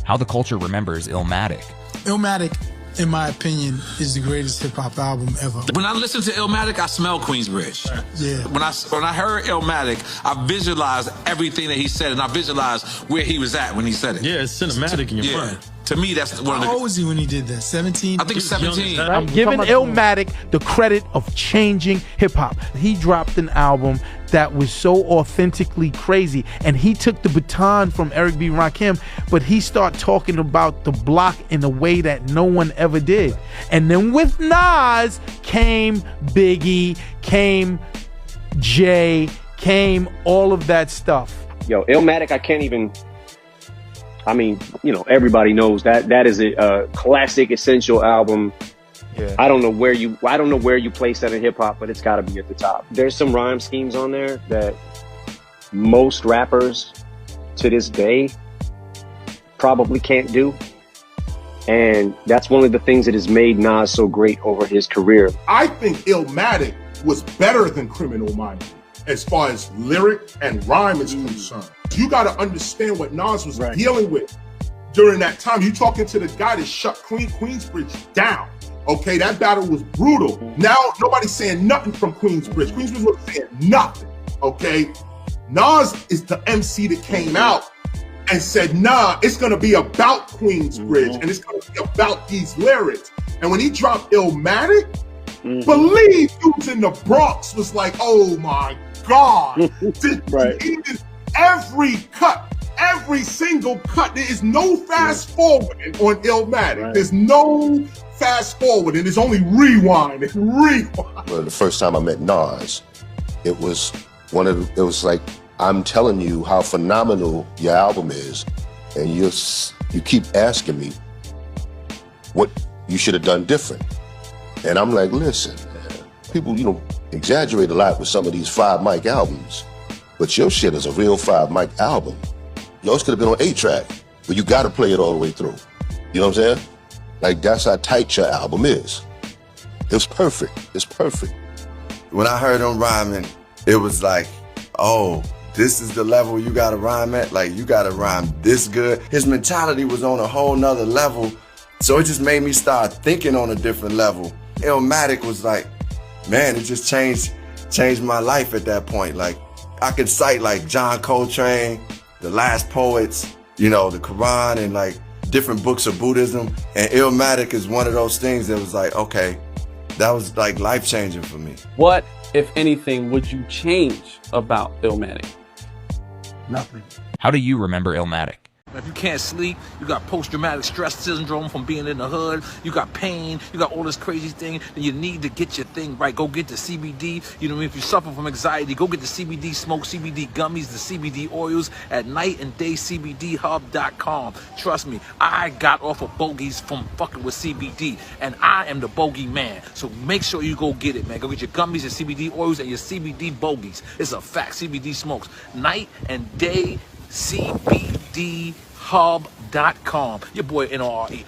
how the culture remembers Illmatic. Illmatic, in my opinion, is the greatest hip-hop album ever. When I listen to Illmatic, I smell Queensbridge. Yeah. When I heard Illmatic, I visualized everything that he said, and I visualized where he was at when he said it. Yeah, it's cinematic in your brain. To me, that's one of the... How old was he when he did that? 17? I think 17. I'm giving Illmatic the credit of changing hip-hop. He dropped an album that was so authentically crazy, and he took the baton from Eric B. Rakim, but he started talking about the block in a way that no one ever did. And then with Nas came Biggie, came Jay, came all of that stuff. Yo, Illmatic, I can't even... I mean, you know, everybody knows that is a classic, essential album. Yeah. I don't know where you place that in hip hop, but it's got to be at the top. There's some rhyme schemes on there that most rappers to this day probably can't do. And that's one of the things that has made Nas so great over his career. I think Illmatic was better than Criminal Minded as far as lyric and rhyme is concerned. You got to understand what Nas was dealing with during that time. You talking to the guy that shut Queensbridge down. Okay, that battle was brutal. Now nobody's saying nothing from Queensbridge. Queensbridge wasn't saying nothing. Okay, Nas is the MC that came out and said, nah, it's gonna be about Queensbridge and it's gonna be about these lyrics. And when he dropped Illmatic, believe dudes in the Bronx was like, oh my God. Every cut, every single cut, there is no fast forwarding on Illmatic. There's no fast forward, and it's only rewind and rewind. Well, the first time I met Nas, it was like, I'm telling you how phenomenal your album is, and you keep asking me what you should have done different. And I'm like, listen, people, exaggerate a lot with some of these 5 mic albums, but your shit is a real 5 mic album. Yours could have been on 8-track, but you gotta play it all the way through. You know what I'm saying? Like, that's how tight your album is. It was perfect. It's perfect. When I heard him rhyming, it was like, oh, this is the level you gotta rhyme at? Like, you gotta rhyme this good? His mentality was on a whole nother level, so it just made me start thinking on a different level. Illmatic was like, man, it just changed my life at that point. Like, I could cite like John Coltrane, the Last Poets, the Quran, and like different books of Buddhism. And Illmatic is one of those things that was like, okay, that was like life-changing for me. What, if anything, would you change about Illmatic? Nothing. How do you remember Illmatic? If you can't sleep, you got post-traumatic stress syndrome from being in the hood, you got pain, you got all this crazy thing, then you need to get your thing right. Go get the CBD. If you suffer from anxiety, go get the CBD smoke, CBD gummies, the CBD oils at nightanddayscbdhub.com. Trust me, I got off of bogeys from fucking with CBD, and I am the bogey man. So make sure you go get it, man. Go get your gummies, your CBD oils, and your CBD bogeys. It's a fact. CBD smokes. Night and Day CBD Hub.com. Your boy NRE.